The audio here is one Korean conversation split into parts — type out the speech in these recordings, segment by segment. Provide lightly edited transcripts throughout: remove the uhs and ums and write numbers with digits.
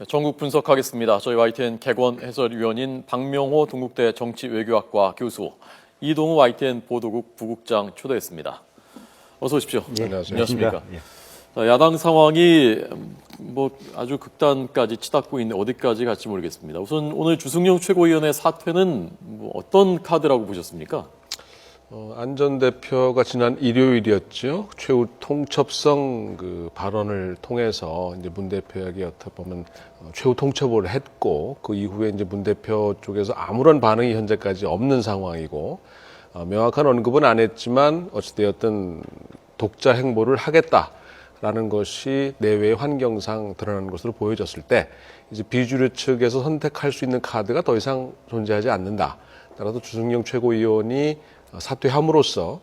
전국 분석하겠습니다. 저희 YTN 객원 해설위원인 박명호 동국대 정치외교학과 교수, 이동우 YTN 보도국 부국장 초대했습니다. 어서 오십시오. 예, 안녕하세요. 안녕하십니까. 예. 야당 상황이 아주 극단까지 치닫고 있는 어디까지 갈지 모르겠습니다. 우선 오늘 주승용 최고위원의 사퇴는 어떤 카드라고 보셨습니까? 안 전 대표가 지난 일요일이었죠. 최후 통첩성 발언을 통해서 이제 문 대표에게 어떻게 보면 최후 통첩을 했고, 그 이후에 이제 문 대표 쪽에서 아무런 반응이 현재까지 없는 상황이고, 명확한 언급은 안 했지만 어찌되었든 독자 행보를 하겠다라는 것이 내외의 환경상 드러나는 것으로 보여졌을 때, 이제 비주류 측에서 선택할 수 있는 카드가 더 이상 존재하지 않는다. 따라서 주승용 최고위원이 사퇴함으로써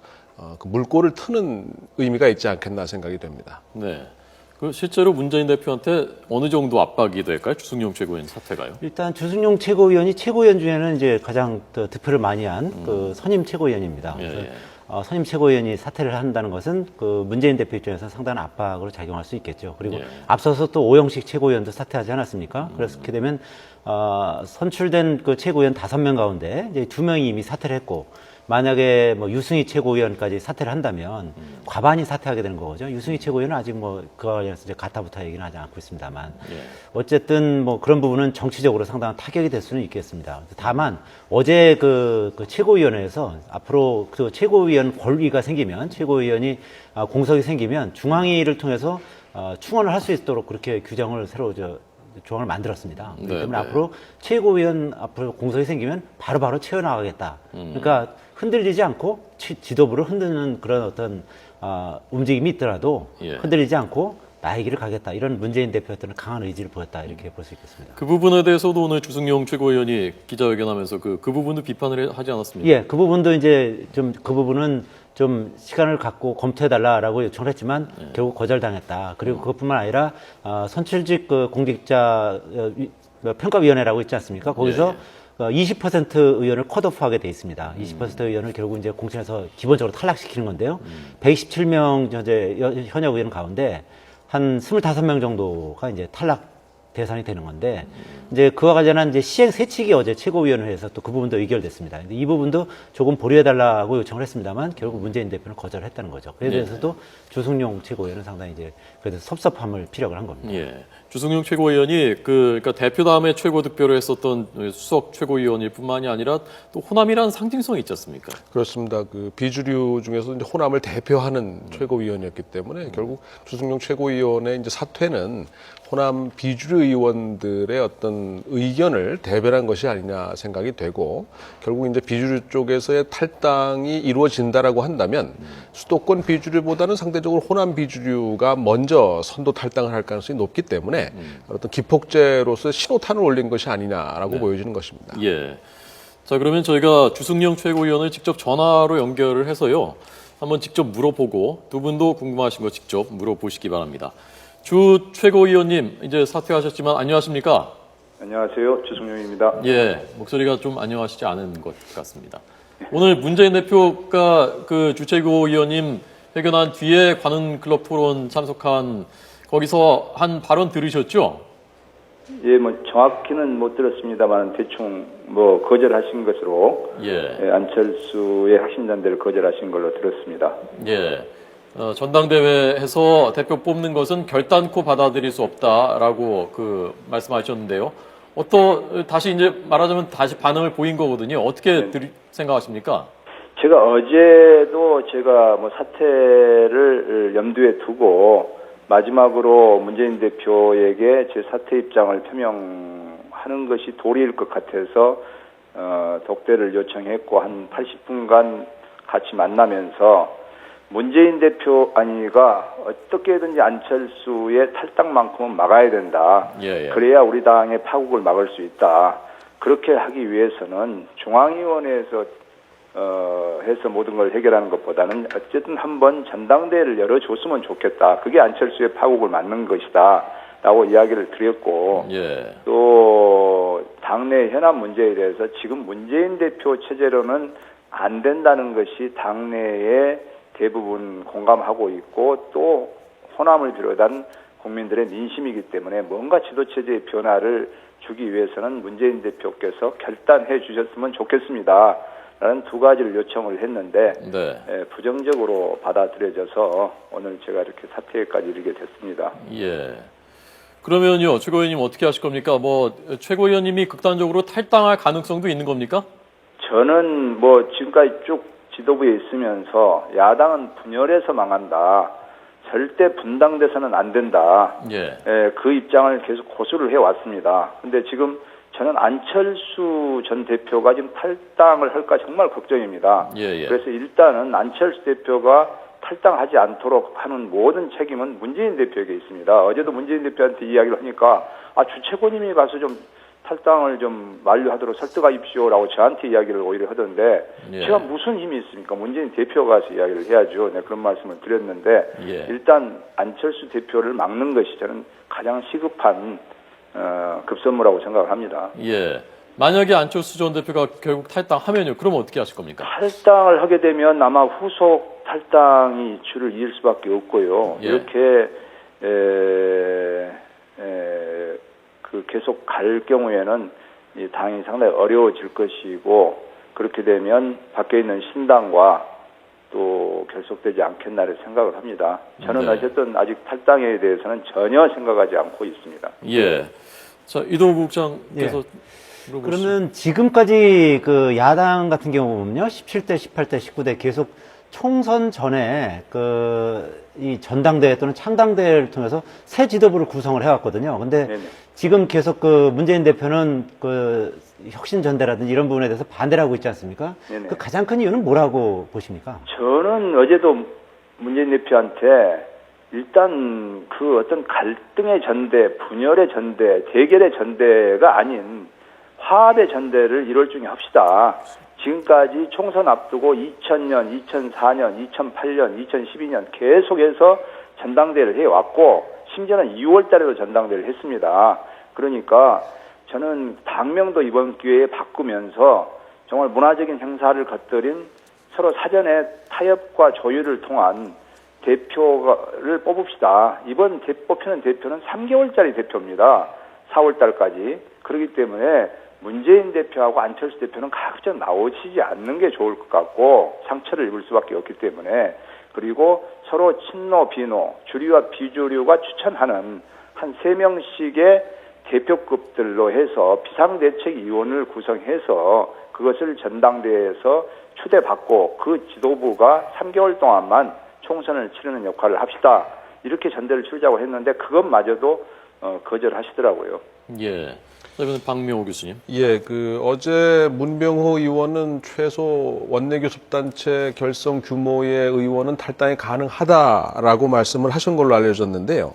그 물꼬를 트는 의미가 있지 않겠나 생각이 됩니다. 네. 실제로 문재인 대표한테 어느 정도 압박이 될까요? 주승용 최고위원 사퇴가요? 일단 주승용 최고위원이 최고위원 중에는 이제 가장 득표를 많이 한 그 선임 최고위원입니다. 예. 선임 최고위원이 사퇴를 한다는 것은 그 문재인 대표 입장에서 상당한 압박으로 작용할 수 있겠죠. 그리고 예. 앞서서 또 오영식 최고위원도 사퇴하지 않았습니까? 그렇게 되면 선출된 그 최고위원 5명 가운데 이제 2명이 이미 사퇴를 했고, 만약에 유승희 최고위원까지 사퇴를 한다면 과반이 사퇴하게 되는 거죠. 유승희 최고위원은 아직 그와 관련해서 이제 가타부타 얘기는 하지 않고 있습니다만, 예. 어쨌든 그런 부분은 정치적으로 상당한 타격이 될 수는 있겠습니다. 다만 어제 그 최고위원회에서 앞으로 그 최고위원 권위가 생기면, 최고위원이 공석이 생기면 중앙위를 통해서 충원을 할 수 있도록 그렇게 규정을 새로 조항을 만들었습니다. 그렇기 때문에 앞으로 최고위원 앞으로 공석이 생기면 바로바로 채워나가겠다. 그러니까 흔들리지 않고 지도부를 흔드는 그런 어떤 움직임이 있더라도 예. 흔들리지 않고 나의 길을 가겠다. 이런 문재인 대표한테는 강한 의지를 보였다. 이렇게 볼 수 있겠습니다. 그 부분에 대해서도 오늘 주승용 최고위원이 기자회견하면서 그 부분도 비판을 하지 않았습니까? 예, 그 부분도 이제 그 부분은 좀 시간을 갖고 검토해달라라고 요청을 했지만 결국 거절당했다. 그리고 그것뿐만 아니라 선출직 그 공직자 평가위원회라고 있지 않습니까? 거기서 20% 의원을 컷오프하게 돼 있습니다. 20% 의원을 결국 이제 공천에서 기본적으로 탈락시키는 건데요. 127명 현역 의원 가운데 한 25명 정도가 이제 탈락 대상이 되는 건데, 이제 그와 관련한 이제 시행 세칙이 어제 최고위원회에서 또 그 부분도 의결됐습니다. 근데 이 부분도 조금 보류해달라고 요청을 했습니다만 결국 문재인 대표는 거절했다는 거죠. 그에 대해서도 주승용 최고위원은 상당히 이제 그래도 섭섭함을 피력을 한 겁니다. 예. 주승용 최고위원이 그러니까 대표 다음에 최고 득표를 했었던 수석 최고위원일 뿐만이 아니라 또 호남이라는 상징성이 있지 않습니까? 그렇습니다. 그 비주류 중에서 이제 호남을 대표하는 최고위원이었기 때문에 결국 주승용 최고위원의 이제 사퇴는 호남 비주류 의원들의 어떤 의견을 대변한 것이 아니냐 생각이 되고, 결국 이제 비주류 쪽에서의 탈당이 이루어진다라고 한다면 수도권 비주류보다는 상대적으로 호남 비주류가 먼저 선도 탈당을 할 가능성이 높기 때문에 어떤 기폭제로서 신호탄을 올린 것이 아니냐라고 보여지는 것입니다. 예. 자, 그러면 저희가 주승용 최고위원을 직접 전화로 연결을 해서요, 한번 직접 물어보고 두 분도 궁금하신 거 직접 물어보시기 바랍니다. 주 최고위원님, 이제 사퇴하셨지만 안녕하십니까? 안녕하세요. 주승용입니다. 예, 목소리가 좀 안녕하시지 않은 것 같습니다. 오늘 문재인 대표가 그 주 최고위원님 회견한 뒤에 관훈클럽 토론 참석한 거기서 한 발언 들으셨죠? 예, 정확히는 못 들었습니다만 대충 거절하신 것으로, 예. 안철수의 핵심잔대를 거절하신 걸로 들었습니다. 예. 전당대회에서 대표 뽑는 것은 결단코 받아들일 수 없다라고 말씀하셨는데요. 다시 이제 말하자면 다시 반응을 보인 거거든요. 어떻게 생각하십니까? 제가 어제도 사퇴를 염두에 두고 마지막으로 문재인 대표에게 제 사퇴 입장을 표명하는 것이 도리일 것 같아서 독대를 요청했고, 한 80분간 같이 만나면서 문재인 대표 아니가 어떻게든지 안철수의 탈당만큼은 막아야 된다. 예. 그래야 우리 당의 파국을 막을 수 있다. 그렇게 하기 위해서는 중앙위원회에서 해서 모든 걸 해결하는 것보다는 어쨌든 한번 전당대회를 열어줬으면 좋겠다. 그게 안철수의 파국을 막는 것이다. 라고 이야기를 드렸고, 예. 또 당내 현안 문제에 대해서 지금 문재인 대표 체제로는 안 된다는 것이 당내에 대부분 공감하고 있고, 또 호남을 비롯한 국민들의 민심이기 때문에 뭔가 지도체제의 변화를 주기 위해서는 문재인 대표께서 결단해 주셨으면 좋겠습니다. 라는 두 가지를 요청을 했는데 네. 부정적으로 받아들여져서 오늘 제가 이렇게 사퇴까지 이르게 됐습니다. 예. 그러면요, 최고위원님 어떻게 하실 겁니까? 뭐 최고위원님이 극단적으로 탈당할 가능성도 있는 겁니까? 저는 뭐 지금까지 쭉 지도부에 있으면서 야당은 분열해서 망한다. 절대 분당돼서는 안 된다. 예. 그 입장을 계속 고수를 해왔습니다. 근데 지금 저는 안철수 전 대표가 지금 탈당을 할까 정말 걱정입니다. 예. 그래서 일단은 안철수 대표가 탈당하지 않도록 하는 모든 책임은 문재인 대표에게 있습니다. 어제도 문재인 대표한테 이야기를 하니까 주 최고님이 가서 좀 탈당을 좀 만료하도록 설득하십시오라고 저한테 이야기를 오히려 하던데 예. 제가 무슨 힘이 있습니까? 문재인 대표가 가서 이야기를 해야죠. 네, 그런 말씀을 드렸는데 예. 일단 안철수 대표를 막는 것이 저는 가장 시급한 급선무라고 생각을 합니다. 예. 만약에 안철수 전 대표가 결국 탈당하면요, 그럼 어떻게 하실 겁니까? 탈당을 하게 되면 아마 후속 탈당이 줄을 이을 수밖에 없고요. 예. 이렇게 계속 갈 경우에는 이 당이 상당히 어려워질 것이고 그렇게 되면 밖에 있는 신당과 또 결속되지 않겠나를 생각을 합니다. 저는 네. 어쨌든 아직 탈당에 대해서는 전혀 생각하지 않고 있습니다. 예. 자, 이동우 국장께서 물어보시죠. 그러면 지금까지 그 야당 같은 경우 보면요. 17대, 18대, 19대 계속 총선 전에 이 전당대회 또는 창당대회를 통해서 새 지도부를 구성을 해왔거든요. 근데 네네. 지금 계속 문재인 대표는 혁신전대라든지 이런 부분에 대해서 반대를 하고 있지 않습니까? 네네. 그 가장 큰 이유는 뭐라고 보십니까? 저는 어제도 문재인 대표한테 일단 그 어떤 갈등의 전대, 분열의 전대, 대결의 전대가 아닌 화합의 전대를 1월 중에 합시다. 지금까지 총선 앞두고 2000년, 2004년, 2008년, 2012년 계속해서 전당대회를 해왔고 심지어는 2월 달에도 전당대회를 했습니다. 그러니까 저는 당명도 이번 기회에 바꾸면서 정말 문화적인 행사를 겉들인 서로 사전에 타협과 조율을 통한 대표를 뽑읍시다. 이번 뽑히는 대표는 3개월짜리 대표입니다. 4월 달까지. 그렇기 때문에 문재인 대표하고 안철수 대표는 각각 나오시지 않는 게 좋을 것 같고 상처를 입을 수밖에 없기 때문에 그리고 서로 친노, 비노, 주류와 비주류가 추천하는 한 3명씩의 대표급들로 해서 비상대책위원을 구성해서 그것을 전당대회에서 추대받고 그 지도부가 3개월 동안만 총선을 치르는 역할을 합시다. 이렇게 전대를 치르자고 했는데 그것마저도 거절하시더라고요. 예. 자, 이번엔 박명호 교수님. 예, 어제 문병호 의원은 최소 원내교섭단체 결성 규모의 의원은 탈당이 가능하다라고 말씀을 하신 걸로 알려졌는데요.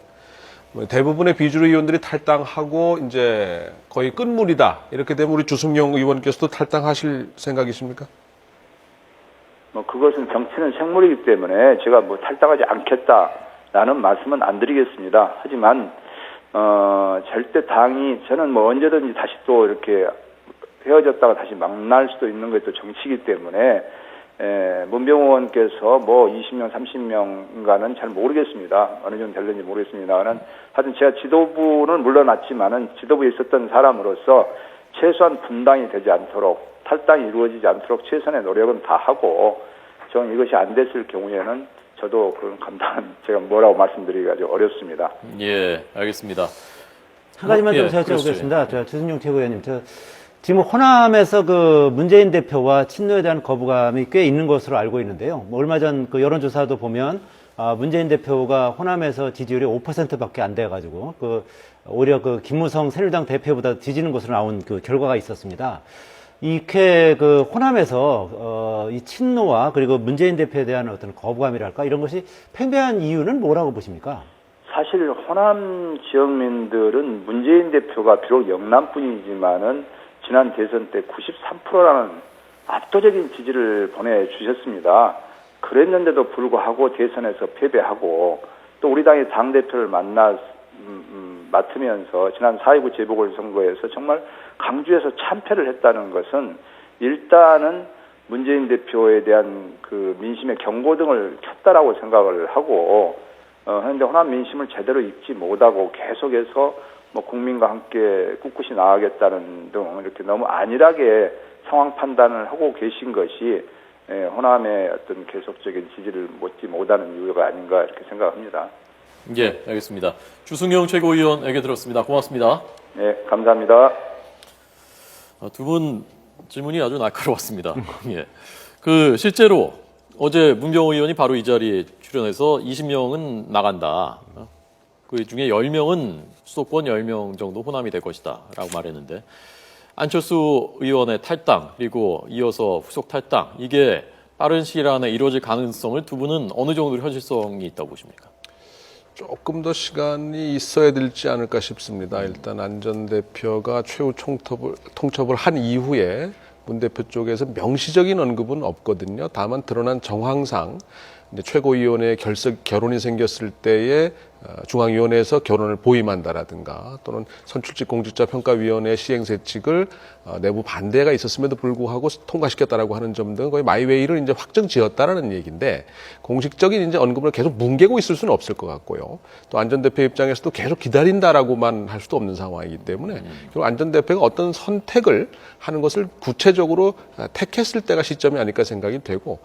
대부분의 비주류 의원들이 탈당하고 이제 거의 끝물이다. 이렇게 되면 우리 주승용 의원께서도 탈당하실 생각이십니까? 그것은 정치는 생물이기 때문에 제가 탈당하지 않겠다라는 말씀은 안 드리겠습니다. 하지만 절대 당이 저는 언제든지 다시 또 이렇게 헤어졌다가 다시 만날 수도 있는 것도 정치이기 때문에 문병호 의원께서 20명, 30명인가는 잘 모르겠습니다. 어느 정도 될는지 모르겠습니다만 하여튼 제가 지도부는 물러났지만은 지도부에 있었던 사람으로서 최소한 분당이 되지 않도록 탈당이 이루어지지 않도록 최선의 노력은 다 하고 저는 이것이 안 됐을 경우에는 저도 그런 감당은 제가 뭐라고 말씀드리기가 아주 어렵습니다. 예, 알겠습니다. 한 가지만 좀 그렇죠. 여쭤보겠습니다. 주승용 최고위원님, 지금 호남에서 문재인 대표와 친노에 대한 거부감이 꽤 있는 것으로 알고 있는데요. 얼마 전 여론조사도 보면 문재인 대표가 호남에서 지지율이 5%밖에 안 돼가지고 오히려 김무성 새누리당 대표보다 뒤지는 것으로 나온 결과가 있었습니다. 이렇게 호남에서 이 친노와 그리고 문재인 대표에 대한 어떤 거부감이랄까 이런 것이 팽배한 이유는 뭐라고 보십니까? 사실 호남 지역민들은 문재인 대표가 비록 영남뿐이지만은 지난 대선 때 93%라는 압도적인 지지를 보내주셨습니다. 그랬는데도 불구하고 대선에서 패배하고 또 우리 당의 당대표를 맡으면서 지난 4.29 재보궐선거에서 정말 강주에서 참패를 했다는 것은 일단은 문재인 대표에 대한 민심의 경고등을 켰다라고 생각을 하고 현재 호남 민심을 제대로 읽지 못하고 계속해서 뭐 국민과 함께 꿋꿋이 나아가겠다는 등 이렇게 너무 안일하게 상황 판단을 하고 계신 것이 호남의 어떤 계속적인 지지를 얻지 못하는 이유가 아닌가 이렇게 생각합니다. 예, 알겠습니다. 주승용 최고위원에게 들었습니다. 고맙습니다. 네, 감사합니다. 두 분 질문이 아주 날카로웠습니다. 예. 실제로 어제 문경호 의원이 바로 이 자리에 출연해서 20명은 나간다. 그 중에 10명은 수도권 10명 정도 호남이 될 것이다. 라고 말했는데, 안철수 의원의 탈당, 그리고 이어서 후속 탈당, 이게 빠른 시일 안에 이루어질 가능성을 두 분은 어느 정도 현실성이 있다고 보십니까? 조금 더 시간이 있어야 되지 않을까 싶습니다. 일단 안 전 대표가 최후 통첩을 한 이후에 문 대표 쪽에서 명시적인 언급은 없거든요. 다만 드러난 정황상 이제 최고위원회 결혼이 생겼을 때에 중앙위원회에서 결혼을 보임한다라든가 또는 선출직 공직자평가위원회 시행세칙을 내부 반대가 있었음에도 불구하고 통과시켰다라고 하는 점 등 거의 마이웨이를 이제 확정지었다라는 얘기인데 공식적인 이제 언급을 계속 뭉개고 있을 수는 없을 것 같고요. 또 안 전 대표 입장에서도 계속 기다린다라고만 할 수도 없는 상황이기 때문에 결국 안 전 대표가 어떤 선택을 하는 것을 구체적으로 택했을 때가 시점이 아닐까 생각이 되고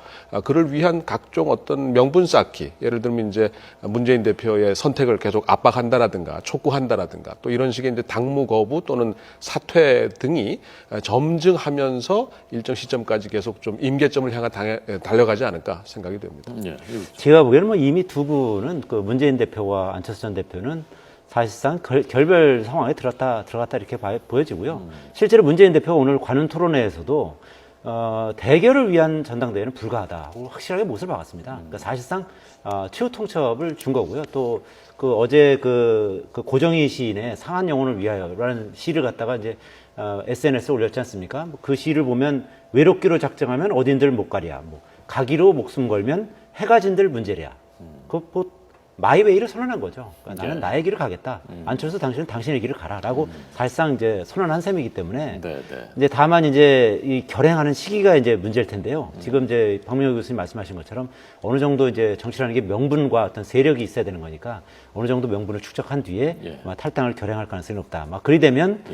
그를 위한 각종 어떤 명분 쌓기 예를 들면 이제 문재인 대표의 선택을 계속 압박한다라든가 촉구한다라든가 또 이런 식의 이제 당무 거부 또는 사퇴 등이 점증하면서 일정 시점까지 계속 좀 임계점을 향해 달려가지 않을까 생각이 됩니다. 예. 제가 보기에는 뭐 이미 두 분은 그 문재인 대표와 안철수 전 대표는 사실상 결별 상황에 들어갔다 이렇게 보여지고요. 실제로 문재인 대표가 오늘 관훈 토론회에서도 대결을 위한 전당대회는 불가하다고 확실하게 못을 박았습니다. 그러니까 사실상 최후 통첩을 준 거고요. 또 그 어제 그 고정희 시인의 상한 영혼을 위하여라는 시를 갖다가 이제 SNS에 올렸지 않습니까? 그 시를 보면 외롭기로 작정하면 어딘들 못 가랴. 뭐 가기로 목숨 걸면 해가 진들 문제랴. 마이웨이를 선언한 거죠. 그러니까 나는 나의 길을 가겠다. 안철수 당신은 당신의 길을 가라라고 사실상 이제 선언한 셈이기 때문에 이제 다만 이제 이 결행하는 시기가 이제 문제일 텐데요. 지금 이제 박명호 교수님 말씀하신 것처럼 어느 정도 이제 정치라는 게 명분과 어떤 세력이 있어야 되는 거니까 어느 정도 명분을 축적한 뒤에 탈당을 결행할 가능성이 높다. 그리 되면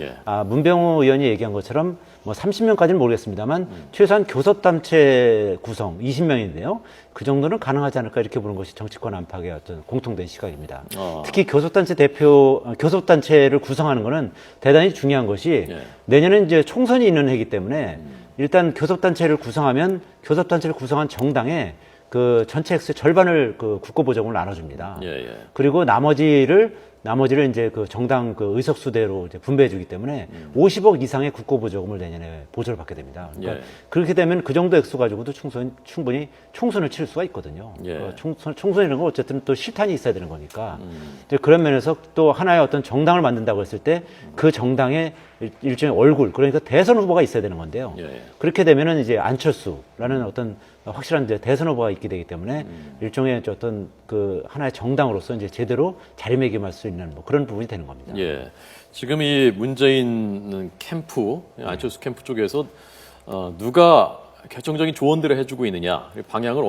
문병호 의원이 얘기한 것처럼 뭐 30명까지는 모르겠습니다만 최소한 교섭단체 구성 20명인데요. 그 정도는 가능하지 않을까 이렇게 보는 것이 정치권 안팎의 어떤 공통된 시각입니다. 특히 교섭단체를 구성하는 것은 대단히 중요한 것이 내년에 이제 총선이 있는 해이기 때문에 일단 교섭단체를 구성한 정당에 그 전체 액수의 절반을 그 국고보정을 나눠줍니다. 그리고 나머지를 이제 그 정당 그 의석수대로 이제 분배해주기 때문에 50억 이상의 국고보조금을 내년에 보조를 받게 됩니다. 그러니까 그렇게 되면 그 정도 액수 가지고도 충분히 총선을 칠 수가 있거든요. 총선이라는 건 어쨌든 또 실탄이 있어야 되는 거니까. 이제 그런 면에서 또 하나의 어떤 정당을 만든다고 했을 때 그 정당의 일종의 얼굴, 그러니까 대선 후보가 있어야 되는 건데요. 그렇게 되면은 이제 안철수라는 어떤 확실한 이제 대선 후보가 있게 되기 때문에 일종의 어떤 그 하나의 정당으로서 이제 제대로 자리매김할 수 있는 뭐 그런 부분이 되는 겁니다. 지금 이 문재인 캠프, 안철수 캠프 쪽에서 누가 결정적인 조언들을 해주고 있느냐, 방향을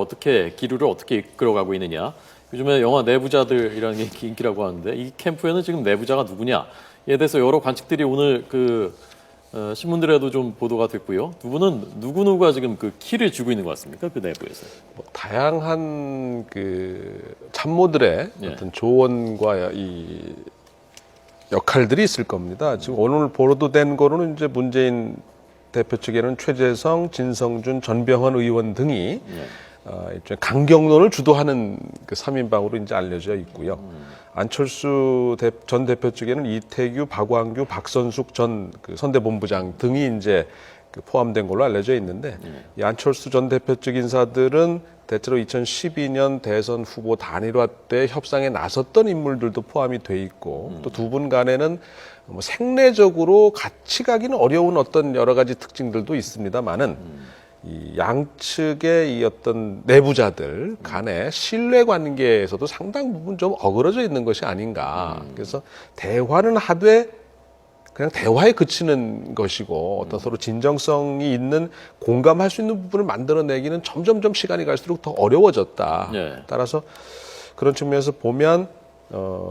기류를 어떻게 이끌어가고 있느냐. 요즘에 영화 내부자들이라는 게 인기라고 하는데 이 캠프에는 지금 내부자가 누구냐에 대해서 여러 관측들이 오늘 신문들에도 좀 보도가 됐고요. 두 분은 누구누가 지금 그 키를 쥐고 있는 것 같습니까? 그 내부에서. 다양한 그 참모들의 어떤 조언과 이 역할들이 있을 겁니다. 지금 오늘 보도된 거로는 이제 문재인 대표 측에는 최재성, 진성준, 전병헌 의원 등이 일종의 강경론을 주도하는 그 3인방으로 이제 알려져 있고요. 안철수 전 대표 측에는 이태규, 박광규, 박선숙 전 그 선대본부장 등이 이제 그 포함된 걸로 알려져 있는데 이 안철수 전 대표 측 인사들은 대체로 2012년 대선 후보 단일화 때 협상에 나섰던 인물들도 포함이 돼 있고 또 두 분 간에는 뭐 생내적으로 같이 가기는 어려운 어떤 여러 가지 특징들도 있습니다만은 이 양측의 이 어떤 내부자들 간의 신뢰 관계에서도 상당 부분 좀 어그러져 있는 것이 아닌가. 그래서 대화는 하되 그냥 대화에 그치는 것이고 어떤 서로 진정성이 있는 공감할 수 있는 부분을 만들어내기는 점점점 시간이 갈수록 더 어려워졌다. 따라서 그런 측면에서 보면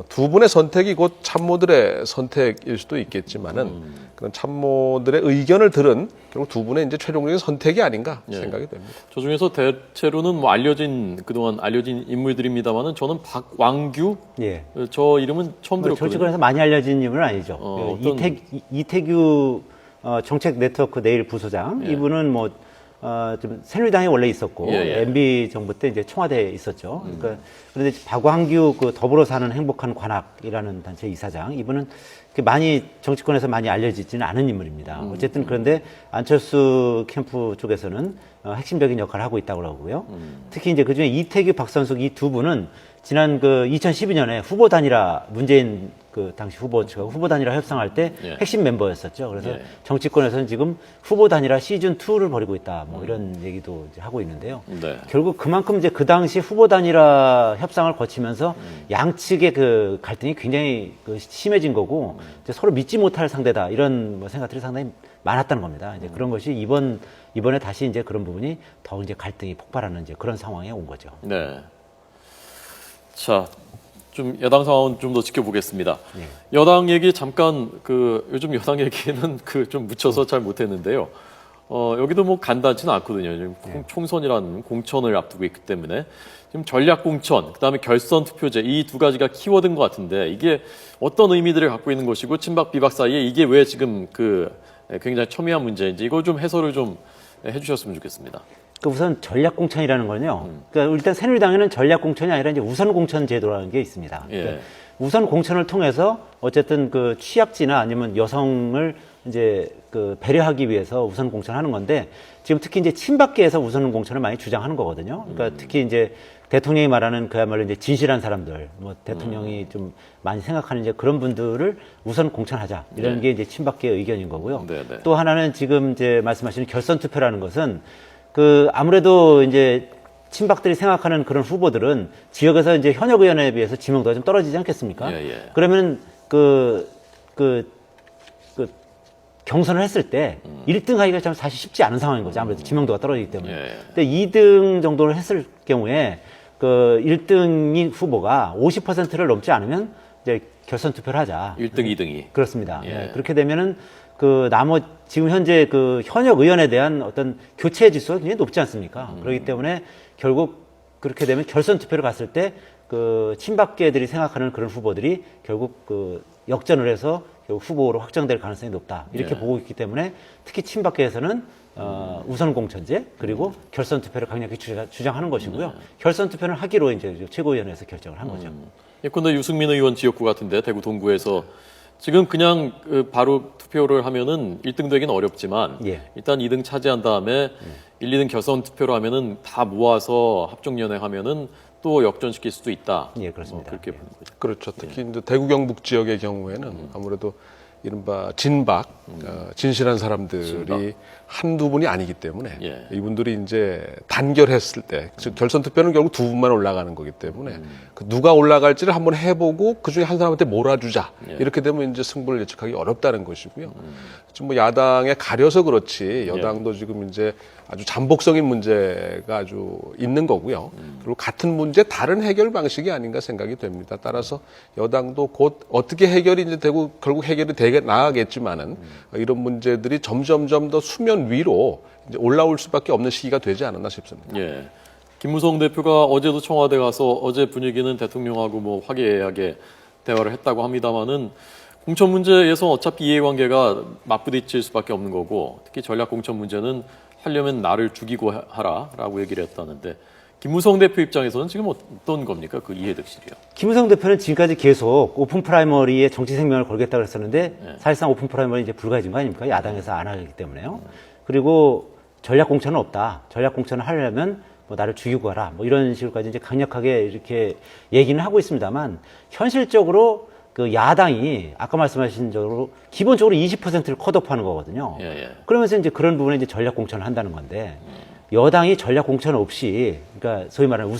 두 분의 선택이 곧 참모들의 선택일 수도 있겠지만은 그런 참모들의 의견을 들은 결국 두 분의 이제 최종적인 선택이 아닌가 생각이 됩니다. 저 중에서 대체로는 뭐 그동안 알려진 인물들입니다만은 저는 박왕규 예. 저 이름은 처음 들었거든요. 정치권에서 많이 알려진 인물은 아니죠. 어떤- 이태규 정책 네트워크 내일 부소장 이분은 뭐 좀 새누리당에 원래 있었고 예. MB 정부 때 이제 청와대에 있었죠. 그러니까 그런데 박광규 그 더불어 사는 행복한 관악이라는 단체 이사장 이분은 많이 정치권에서 많이 알려지지는 않은 인물입니다. 어쨌든 그런데 안철수 캠프 쪽에서는 핵심적인 역할을 하고 있다고 그러고요. 특히 이제 그중에 이태규, 박선숙 이 두 분은 지난 그 2012년에 후보 단일화 문재인 그 당시 후보 단일화 협상할 때 예. 핵심 멤버였었죠. 그래서 예. 정치권에서는 지금 후보 단일화 시즌 2를 벌이고 있다. 뭐 이런 얘기도 이제 하고 있는데요. 네. 결국 그만큼 이제 그 당시 후보 단일화 협상을 거치면서 양측의 그 갈등이 굉장히 그 심해진 거고 이제 서로 믿지 못할 상대다 이런 뭐 생각들이 상당히 많았다는 겁니다. 이제 그런 것이 이번에 다시 이제 그런 부분이 더 이제 갈등이 폭발하는 이제 그런 상황에 온 거죠. 네. 자, 좀 여당 상황은 좀 더 지켜보겠습니다. 예. 여당 얘기 잠깐 요즘 여당 얘기는 좀 묻혀서 잘 못했는데요. 여기도 뭐 간단치는 않거든요. 지금 총선이라는 공천을 앞두고 있기 때문에 지금 전략 공천, 그다음에 결선 투표제 이 두 가지가 키워드인 것 같은데 이게 어떤 의미들을 갖고 있는 것이고 친박 비박 사이에 이게 왜 지금 굉장히 첨예한 문제인지 이거 좀 해설을 좀 해주셨으면 좋겠습니다. 우선 전략 공천이라는 거는요. 그러니까 일단 새누리당에는 전략 공천이 아니라 이제 우선 공천 제도라는 게 있습니다. 예. 그러니까 우선 공천을 통해서 어쨌든 그 취약지나 아니면 여성을 이제 그 배려하기 위해서 우선 공천하는 건데 지금 특히 이제 친박계에서 우선 공천을 많이 주장하는 거거든요. 그러니까 특히 이제 대통령이 말하는 그야말로 이제 진실한 사람들, 뭐 대통령이 좀 많이 생각하는 이제 그런 분들을 우선 공천하자 이런 네. 게 이제 친박계의 의견인 거고요. 네, 네. 또 하나는 지금 이제 말씀하시는 결선 투표라는 것은 아무래도 이제 친박들이 생각하는 그런 후보들은 지역에서 이제 현역 의원에 비해서 지명도가 좀 떨어지지 않겠습니까? 예, 예. 그러면 경선을 했을 때 1등 하기가 참 사실 쉽지 않은 상황인 거죠. 아무래도 지명도가 떨어지기 때문에. 예. 근데 2등 정도를 했을 경우에 1등인 후보가 50%를 넘지 않으면 이제 결선 투표를 하자. 1등, 2등이. 그렇습니다. 예. 네, 그렇게 되면은 지금 현재 현역 의원에 대한 어떤 교체 지수가 굉장히 높지 않습니까? 그렇기 때문에 결국 그렇게 되면 결선 투표를 갔을 때 친박계들이 생각하는 그런 후보들이 결국 역전을 해서 결국 후보로 확정될 가능성이 높다. 이렇게 예. 보고 있기 때문에 특히 친박계에서는 우선 공천제 그리고 결선 투표를 강력히 주장하는 것이고요. 결선 투표는 하기로 이제 최고위원회에서 결정을 한 거죠. 예컨대 유승민 의원 지역구 같은데 대구 동구에서 지금 그냥 바로 투표를 하면은 1등 되기는 어렵지만 예. 일단 2등 차지한 다음에 1, 2등 결선 투표로 하면은 다 모아서 합종연행하면은 또 역전시킬 수도 있다. 예, 그렇습니다. 그렇게 예. 보는 거죠. 그렇죠. 특히 이제 대구 경북 지역의 경우에는 아무래도 이른바 진박, 진실한 사람들이 진박. 한두 분이 아니기 때문에 예. 이분들이 이제 단결했을 때, 즉 결선 투표는 결국 두 분만 올라가는 거기 때문에 누가 올라갈지를 한번 해보고 그 중에 한 사람한테 몰아주자. 예. 이렇게 되면 이제 승부를 예측하기 어렵다는 것이고요. 지금 뭐 야당에 가려서 그렇지 여당도 지금 이제 아주 잠복적인 문제가 아주 있는 거고요. 그리고 같은 문제 다른 해결 방식이 아닌가 생각이 됩니다. 따라서 여당도 곧 어떻게 해결이 이제 되고 결국 해결이 되게 나가겠지만은 이런 문제들이 점점점 더 수면 위로 이제 올라올 수밖에 없는 시기가 되지 않았나 싶습니다. 예. 김무성 대표가 어제도 청와대 가서 어제 분위기는 대통령하고 뭐 화기애애하게 대화를 했다고 합니다만은 공천 문제에서 어차피 이해관계가 맞부딪힐 수밖에 없는 거고 특히 전략 공천 문제는 하려면 나를 죽이고 하라라고 얘기를 했다는데 김무성 대표 입장에서는 지금 어떤 겁니까? 그 이해득실이요. 김무성 대표는 지금까지 계속 오픈 프라이머리에 정치 생명을 걸겠다고 했었는데 사실상 오픈 프라이머리 이제 불가해진 거 아닙니까? 야당에서 안 하기 때문에요. 그리고 전략 공천은 없다. 전략 공천을 하려면 뭐 나를 죽이고 가라. 뭐 이런 식으로까지 이제 강력하게 이렇게 얘기는 하고 있습니다만 현실적으로 야당이 아까 말씀하신 대로 기본적으로 20%를 컷오프하는 거거든요. 예, 예. 그러면서 이제 그런 부분에 이제 전략 공천을 한다는 건데 여당이 전략 공천 없이 그러니까 소위 말하는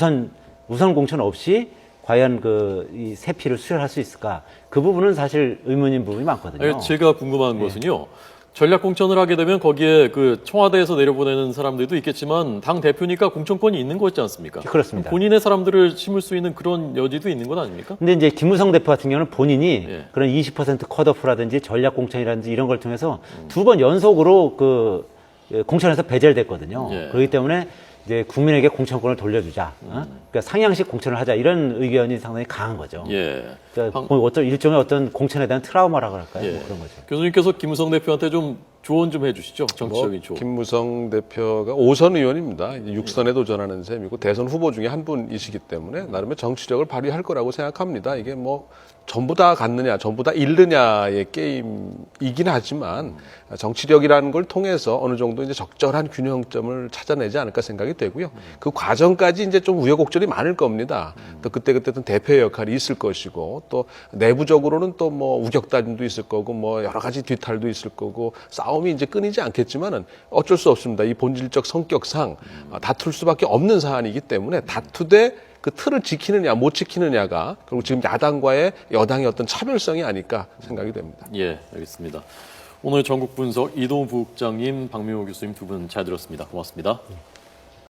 우선 공천 없이 과연 이 세피를 수혈할 수 있을까? 그 부분은 사실 의문인 부분이 많거든요. 제가 궁금한 것은요. 전략 공천을 하게 되면 거기에 그 청와대에서 내려보내는 사람들도 있겠지만 당 대표니까 공천권이 있는 거지 않습니까? 그렇습니다. 본인의 사람들을 심을 수 있는 그런 여지도 있는 건 아닙니까? 근데 이제 김무성 대표 같은 경우는 본인이 예. 그런 20% 컷오프라든지 전략 공천이라든지 이런 걸 통해서 2번 연속으로 그 공천에서 배제를 됐거든요. 예. 그렇기 때문에 이제 국민에게 공천권을 돌려주자. 그러니까 상향식 공천을 하자 이런 의견이 상당히 강한 거죠. 예. 그러니까 뭐 어떤 일종의 어떤 공천에 대한 트라우마라고 할까요? 예. 뭐 그런 거죠. 교수님께서 김무성 대표한테 좀 조언 좀 해주시죠. 정치적인 조언. 김무성 대표가 5선 의원입니다. 이제 6선에 도전하는 셈이고 대선 후보 중에 한 분이시기 때문에 나름의 정치력을 발휘할 거라고 생각합니다. 이게 뭐 전부 다 갖느냐, 전부 다 잃느냐의 게임이긴 하지만 정치력이라는 걸 통해서 어느 정도 이제 적절한 균형점을 찾아내지 않을까 생각이 되고요. 그 과정까지 이제 좀 우여곡절이 많을 겁니다. 또 그때그때 대표의 역할이 있을 것이고 또 내부적으로는 또 뭐 우격다짐도 있을 거고 뭐 여러 가지 뒤탈도 있을 거고 싸움이 이제 끊이지 않겠지만은 어쩔 수 없습니다. 이 본질적 성격상 다툴 수밖에 없는 사안이기 때문에 다투되 그 틀을 지키느냐 못 지키느냐가 결국 지금 야당과의 여당의 어떤 차별성이 아닐까 생각이 됩니다. 예, 알겠습니다. 오늘 전국 분석 이동우 부국장님, 박명호 교수님 두 분 잘 들었습니다. 고맙습니다.